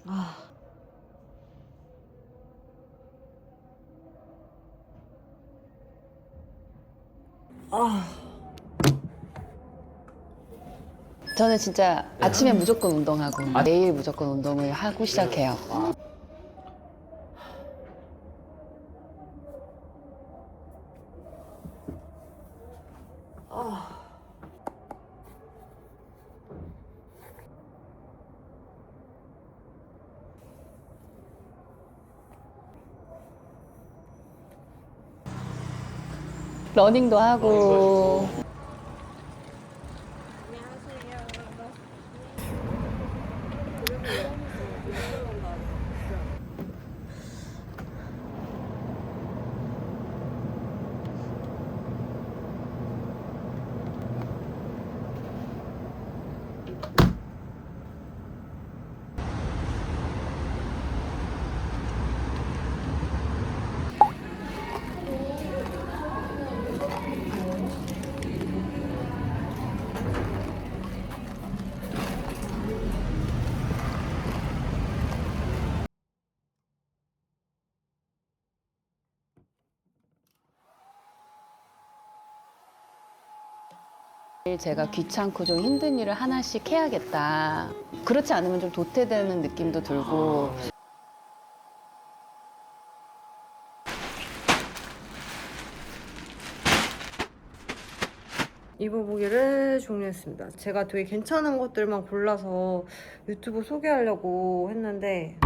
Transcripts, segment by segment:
아. 저는 진짜 아침에 무조건 운동하고 매일 무조건 운동을 하고 시작해요. 러닝도 하고. 제가 귀찮고 좀 힘든 일을 하나씩 해야겠다. 그렇지 않으면 좀 도태되는 느낌도 들고. 입어보기를 종료했습니다. 제가 되게 괜찮은 것들만 골라서 유튜브 소개하려고 했는데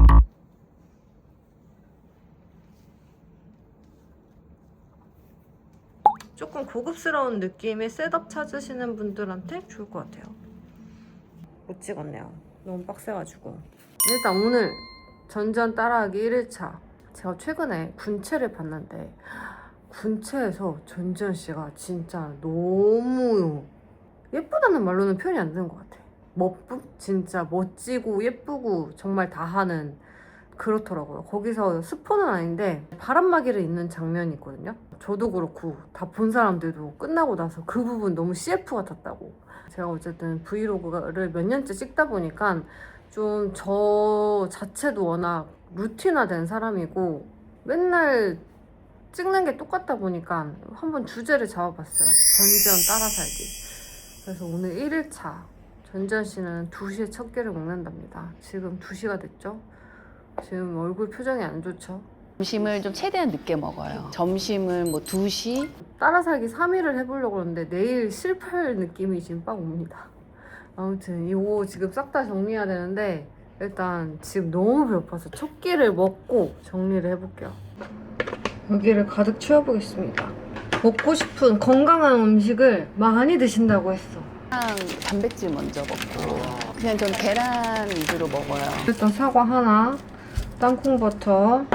조금 고급스러운 느낌의 셋업 찾으시는 분들한테 좋을 것 같아요. 못 찍었네요. 너무 빡세가지고. 일단 오늘 전전 따라하기 1일차. 제가 최근에 군체를 봤는데 군체에서 전지현 씨가 진짜 너무 예쁘다는 말로는 표현이 안 되는 것 같아. 진짜 멋지고 예쁘고 정말 다 하는 그렇더라고요. 거기서 스포는 아닌데 바람막이를 입는 장면이 있거든요. 저도 그렇고 다 본 사람들도 끝나고 나서 그 부분 너무 CF 같았다고. 제가 어쨌든 브이로그를 몇 년째 찍다 보니까 좀 저 자체도 워낙 루틴화된 사람이고 맨날 찍는 게 똑같다 보니까 한번 주제를 잡아봤어요. 전지현 따라 살기. 그래서 오늘 1일차. 전지현 씨는 2시에 첫 끼를 먹는답니다. 지금 2시가 됐죠? 지금 얼굴 표정이 안 좋죠? 점심을 좀 최대한 늦게 먹어요. 점심을 뭐 2시? 따라 살기 3일을 해보려고 하는데 내일 실패할 느낌이 지금 빡 옵니다. 아무튼 이거 지금 싹 다 정리해야 되는데 일단 지금 너무 배고파서 첫 끼를 먹고 정리를 해볼게요. 여기를 가득 채워보겠습니다. 먹고 싶은 건강한 음식을 많이 드신다고 했어. 단백질 먼저 먹고 그냥 전 계란 위주로 먹어요. 일단 사과 하나, 땅콩버터,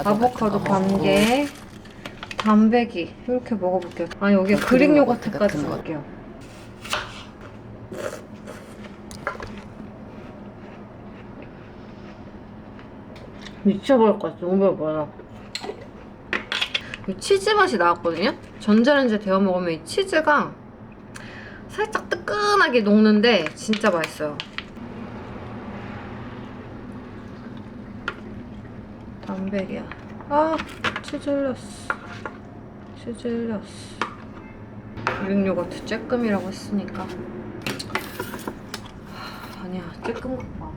아보카도 반 개, 단백이 이렇게 먹어볼게요. 아 여기에 그릭 요거트까지 넣을게요. 미쳐버릴 것 같아. 너무 배고파요. 치즈 맛이 나왔거든요? 전자레인지에 데워 먹으면 이 치즈가 살짝 뜨끈하게 녹는데 진짜 맛있어요. 단백이야. 아, 치즈 흘렸어. 치즈 흘렸어. 그릭 요거트 쬐끔이라고 했으니까. 아니야, 쬐끔 갖고 와.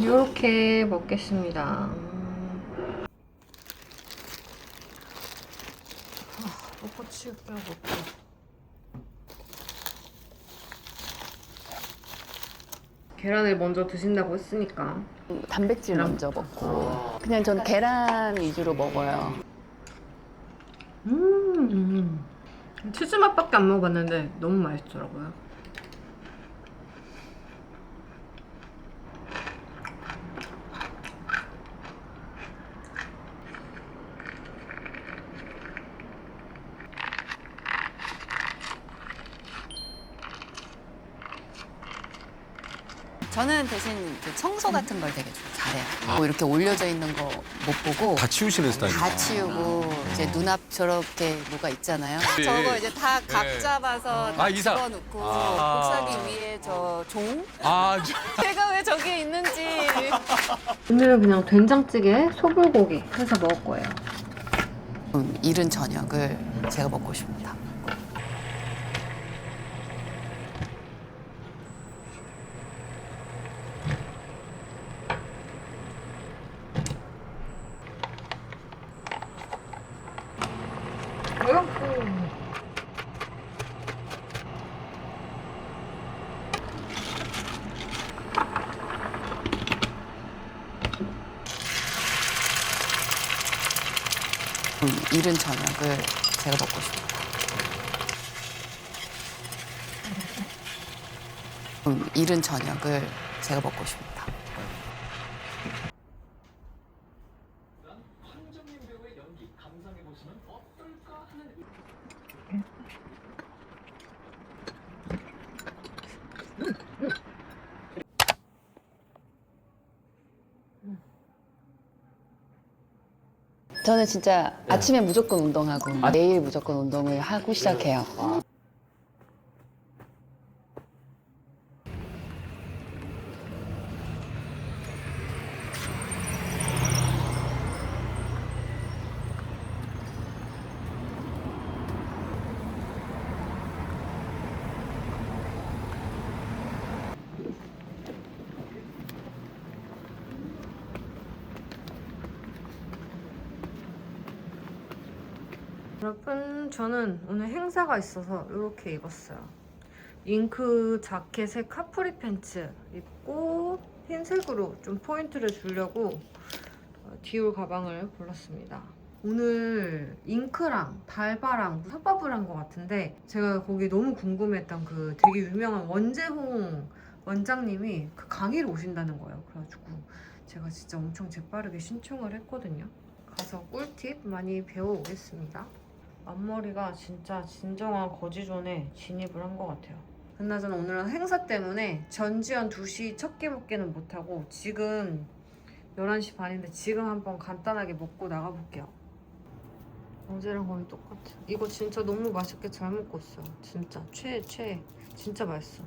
이렇게 먹겠습니다. 먹고 치울게요, 먹고. 계란을 먼저 드신다고 했으니까 단백질 먼저 먹고 그냥 전 계란 위주로 먹어요. 치즈 맛밖에 안 먹어봤는데 너무 맛있더라고요. 저는 대신 그 청소 같은 걸 되게 좀 잘해요. 뭐 이렇게 올려져 있는 거 못 보고 다 치우시는 스타일. 다 치우고 이제 눈앞 저렇게 뭐가 있잖아요. 네. 저거 이제 다 각 네. 잡아서 다 이사. 집어넣고 아. 복사기 위에 저 종? 아, 제가 왜 저기에 있는지. 오늘은 그냥 된장찌개 소불고기 해서 먹을 거예요. 이른 저녁을 제가 먹고 싶습니다. 이른 저녁을 제가 먹고 싶습니다. 이른 저녁을 제가 먹고 싶습니다. 저는 진짜 아침에 무조건 운동하고 매일 무조건 운동을 하고 시작해요. 여러분, 저는 오늘 행사가 있어서 이렇게 입었어요. 잉크 자켓에 카프리 팬츠 입고 흰색으로 좀 포인트를 주려고 디올 가방을 골랐습니다. 오늘 잉크랑 달바랑 협업을 한 것 같은데 제가 거기 너무 궁금했던 그 되게 유명한 원재홍 원장님이 그 강의를 오신다는 거예요. 그래가지고 제가 진짜 엄청 재빠르게 신청을 했거든요. 가서 꿀팁 많이 배워오겠습니다. 앞머리가 진짜 진정한 거지존에 진입을 한 것 같아요. 그나저나 오늘은 행사 때문에 전지현 2시 첫 끼 먹기는 못하고 지금 11시 반인데 지금 한번 간단하게 먹고 나가볼게요. 어제랑 거의 똑같아. 이거 진짜 너무 맛있게 잘 먹고 있어요. 진짜 최애. 진짜 맛있어.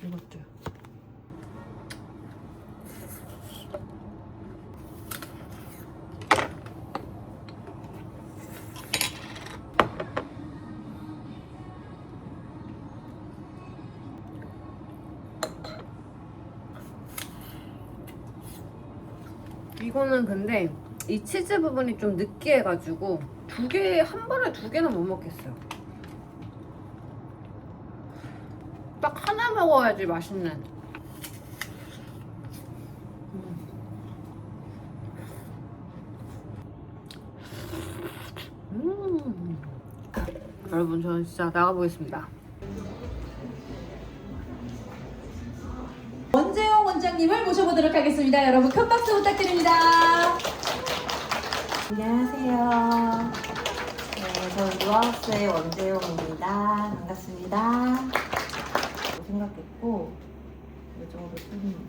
이것도요. 이거는 근데 이 치즈 부분이 좀 느끼해가지고 한 번에 두 개는 못 먹겠어요. 딱 하나 먹어야지 맛있는. 여러분, 저는 진짜 나가보겠습니다. 원재홍 원장님을 모셔보도록 하겠습니다. 여러분 큰 박수 부탁드립니다. 안녕하세요. 네, 저는 유아하우스의 원재용입니다. 반갑습니다. 생각했고 이 정도 씁니다.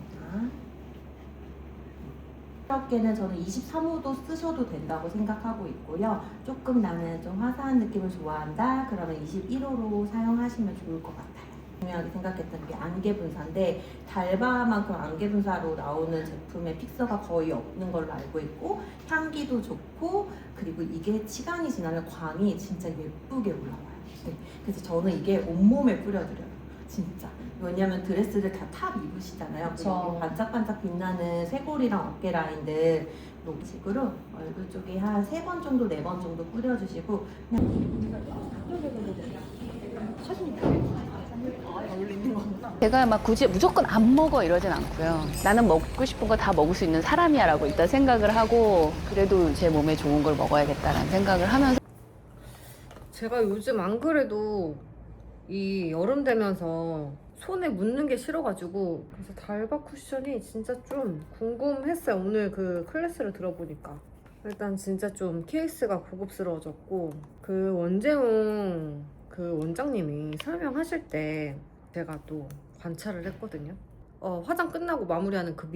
어깨는 저는 23호도 쓰셔도 된다고 생각하고 있고요. 조금 나는 좀 화사한 느낌을 좋아한다 그러면 21호로 사용하시면 좋을 것 같아요. 중요하게 생각했던 게 안개 분사인데 달바만큼 안개 분사로 나오는 제품의 픽서가 거의 없는 걸로 알고 있고 향기도 좋고 그리고 이게 시간이 지나면 광이 진짜 예쁘게 올라와요. 네. 그래서 저는 이게 온몸에 뿌려드려요. 진짜. 왜냐면 드레스를 다 탑 입으시잖아요. 그리고 반짝반짝 빛나는 쇄골이랑 어깨 라인들 이런 식으로 얼굴 쪽에 한 3번 정도, 4번 정도 뿌려주시고 제가 막 굳이 무조건 안 먹어 이러진 않고요. 나는 먹고 싶은 거 다 먹을 수 있는 사람이야 라고 일단 생각을 하고 그래도 제 몸에 좋은 걸 먹어야겠다라는 생각을 하면서 제가 요즘 안 그래도 이 여름 되면서 손에 묻는 게 싫어가지고 그래서 달바 쿠션이 진짜 좀 궁금했어요. 오늘 그 클래스를 들어보니까 일단 진짜 좀 케이스가 고급스러워졌고 그 원재홍 그 원장님이 설명하실 때 제가 또 관찰을 했거든요. 화장 끝나고 마무리하는 그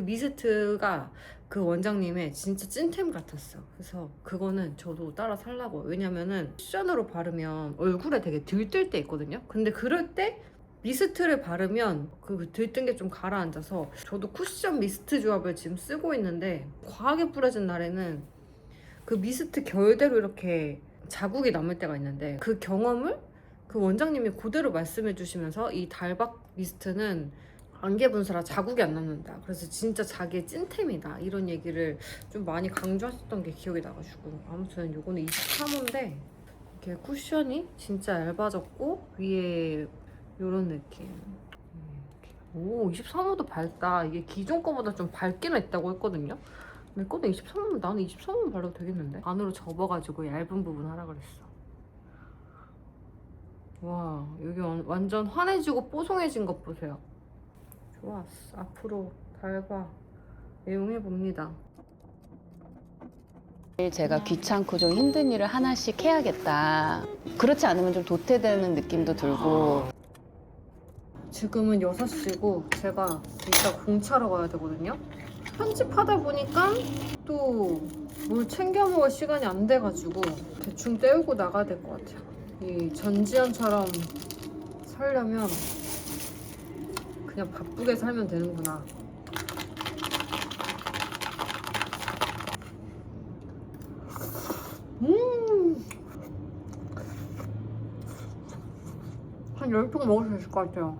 미스트가 그 원장님의 진짜 찐템 같았어. 그래서 그거는 저도 따라 살라고. 왜냐면은 쿠션으로 바르면 얼굴에 되게 들뜰 때 있거든요. 근데 그럴 때 미스트를 바르면 그 들뜬 게 좀 가라앉아서 저도 쿠션 미스트 조합을 지금 쓰고 있는데, 과하게 뿌려진 날에는 그 미스트 결대로 이렇게 자국이 남을 때가 있는데, 그 경험을 그 원장님이 그대로 말씀해 주시면서 이 달박 미스트는 안개 분사라 자국이 안 남는다. 그래서 진짜 자기의 찐템이다. 이런 얘기를 좀 많이 강조하셨던 게 기억이 나가지고. 아무튼 요거는 23호인데 이렇게 쿠션이 진짜 얇아졌고 위에 요런 느낌. 오, 23호도 밝다. 이게 기존 거보다 좀 밝긴 했다고 했거든요. 근데 거는 23호면 나는 23호만 발라도 되겠는데? 안으로 접어가지고 얇은 부분 하라 그랬어. 와, 여기 완전 환해지고 뽀송해진 것 보세요. 좋았어. 앞으로 달바 애용해봅니다. 제가 귀찮고 좀 힘든 일을 하나씩 해야겠다. 그렇지 않으면 좀 도태되는 느낌도 들고. 지금은 6시고 제가 이따 공차러 가야 되거든요. 편집하다 보니까 또 뭘 챙겨 먹을 시간이 안 돼가지고 대충 때우고 나가야 될 것 같아요. 이 전지현처럼 살려면 그냥 바쁘게 살면 되는구나. 한 10통 먹을 수 있을 것 같아요.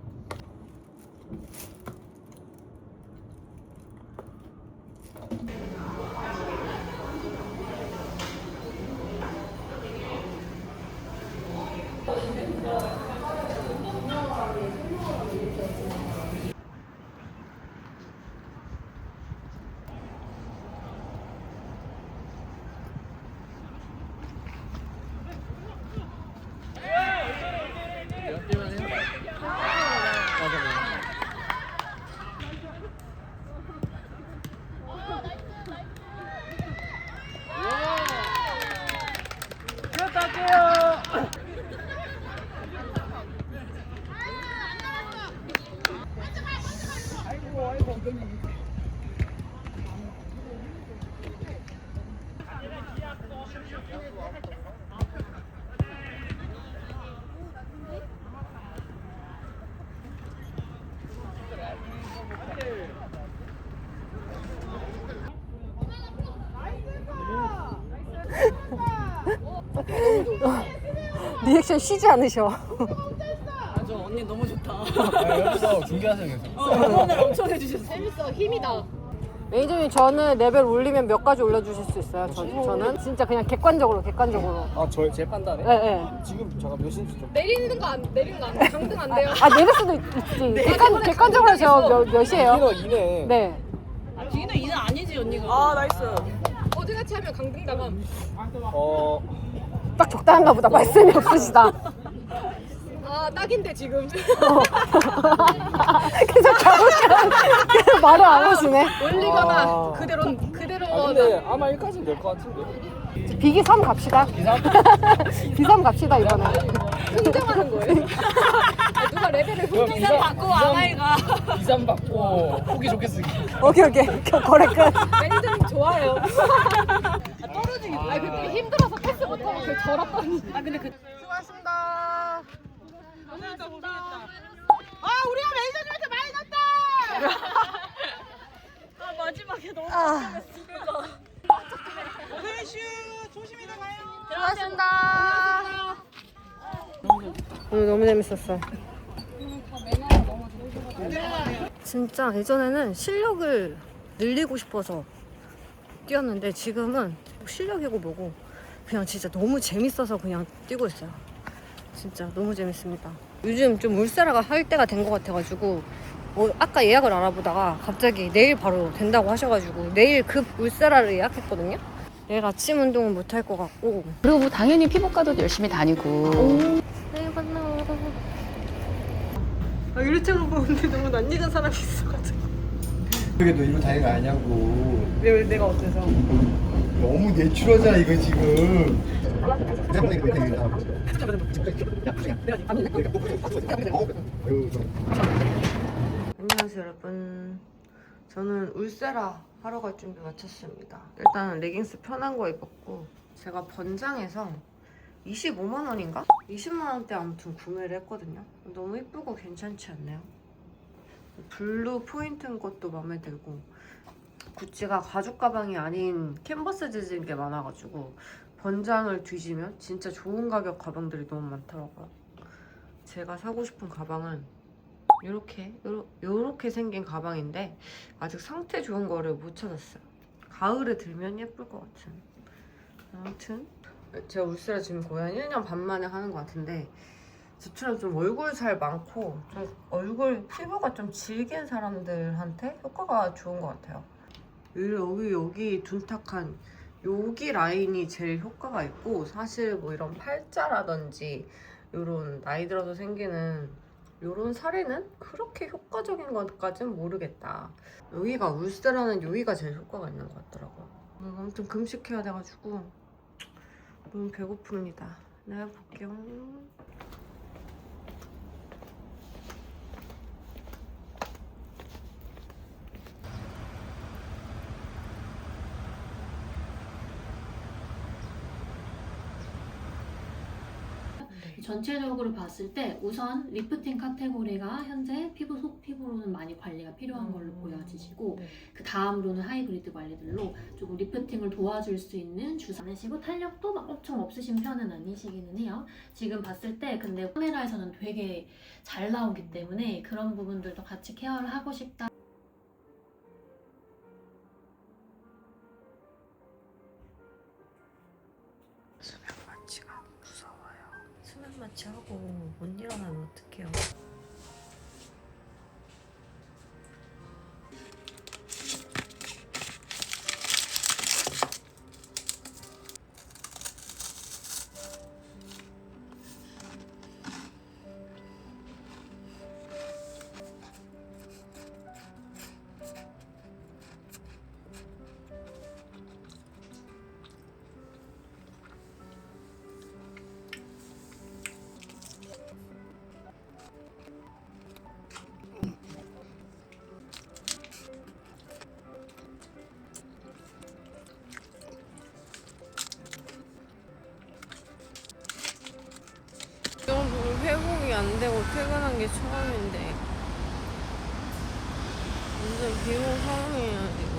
리액션 쉬지 않으셔. 저 언니 너무 좋다. 여기서 중계하세요 계속. 응원을 엄청 해주셨어. 재밌어. 힘이다. 매니저님, 저는 레벨 올리면 몇 가지 올려주실 수 있어요? 저는 진짜 그냥 객관적으로. 제 판단에? 네. 지금 잠깐 몇인지 좀. 내리는 거 안 돼. 강등 안 돼요. 아, 내릴 수도 있지. 객관적으로 저 몇이에요? 이거 이네. 네. 뒤는 이는 아니지 언니가. 아 나이스. 어제같이 하면 강등 당함. 딱 적당한가 보다. 말씀이 없으시다. 아 딱인데 지금. 계속 계속 말을 안 하시네. 올리거나 그대로. 근데 아마 1까지는 될 것 같은데. 비기 3 갑시다. 비삼 갑시다, 이번에. 흥정하는 거예요. 누가 레벨을 흥정 받고 아마이가. 2, 3 받고 보기 좋게 쓰기. 오케이. 거래 끝. 매니저님 좋아요. 떨어지기. 아 근데 힘들어서 패스 못하고 그 절었더니. 아 근데 그. 수고하셨습니다. 고생했다. 아 우리가 매니저님한테 많이 났다. 아 마지막에 너무 걱정했어. 고생했슈. 조심히 나가요. 들어가신다. 오늘 너무 재밌었어. 진짜 예전에는 실력을 늘리고 싶어서 뛰었는데 지금은 실력이고 뭐고 그냥 진짜 너무 재밌어서 그냥 뛰고 있어요. 진짜 너무 재밌습니다. 요즘 좀 울세라가 할 때가 된 것 같아가지고 아까 예약을 알아보다가 갑자기 내일 바로 된다고 하셔가지고 내일 급 울세라를 예약했거든요. 내일 아침 운동은 못 할 것 같고. 그리고 뭐 당연히 피부과도 열심히 다니고. 내일 만나요. 유리창을 보는데 너무 낯익은 사람이 있어가지고. 그게 너 이거 다행이 아니냐고. 왜 내가 어때서? 너무 내추럴하잖아 이거 지금. 안녕하세요 여러분. 저는 울세라 하러 갈 준비 마쳤습니다. 일단 레깅스 편한 거 입었고, 제가 번장에서 25만 원인가? 20만 원대 아무튼 구매를 했거든요. 너무 이쁘고 괜찮지 않나요? 블루 포인트인 것도 마음에 들고, 구찌가 가죽 가방이 아닌 캔버스 재질인 게 많아가지고 번장을 뒤지면 진짜 좋은 가격 가방들이 너무 많더라고요. 제가 사고 싶은 가방은 요렇게 생긴 가방인데 아직 상태 좋은 거를 못 찾았어요. 가을에 들면 예쁠 것 같은. 아무튼 제가 울세라 지금 거의 한 1년 반 만에 하는 것 같은데, 저처럼 좀 얼굴 살 많고 좀 얼굴 피부가 좀 질긴 사람들한테 효과가 좋은 것 같아요. 여기 둔탁한 여기 라인이 제일 효과가 있고, 사실 뭐 이런 팔자라든지 요런 나이 들어서 생기는 요런 살에는 그렇게 효과적인 것까진 모르겠다. 여기가 울세라는 여기가 제일 효과가 있는 것 같더라고요. 아무튼 금식해야 돼가지고 너무 배고픕니다. 네, 볼게요. 전체적으로 봤을 때 우선 리프팅 카테고리가 현재 피부 속 피부로는 많이 관리가 필요한 걸로 보여지시고, 네. 그 다음으로는 하이브리드 관리들로 조금 리프팅을 도와줄 수 있는 주사 내시고, 탄력도 막 엄청 없으신 편은 아니시기는 해요. 지금 봤을 때 근데 카메라에서는 되게 잘 나오기 때문에 그런 부분들도 같이 케어를 하고 싶다. 수면 마취가 무서워요. 수면 마취하고 못 일어나면 어떡해요. 여러분, 회복이 안 되고 퇴근한 게 처음인데 완전 비용 상황이에요 지금.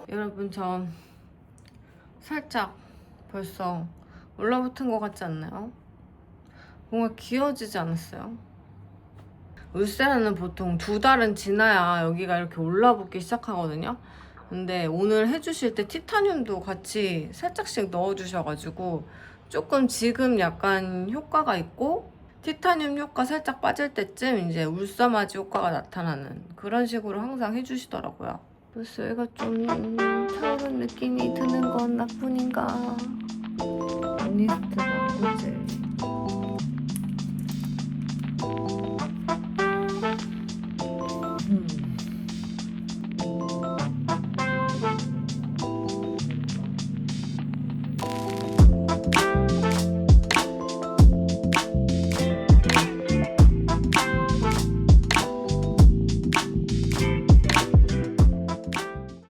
여러분, 전 살짝 벌써 올라붙은 것 같지 않나요? 뭔가 기어지지 않았어요? 울세라는 보통 2달은 지나야 여기가 이렇게 올라붙기 시작하거든요. 근데 오늘 해주실 때 티타늄도 같이 살짝씩 넣어주셔가지고 조금 지금 약간 효과가 있고 티타늄 효과 살짝 빠질 때쯤 이제 울사마지 효과가 나타나는 그런 식으로 항상 해주시더라고요. 벌써 얘가 좀 차오른 느낌이 드는 건 나뿐인가? 미스트가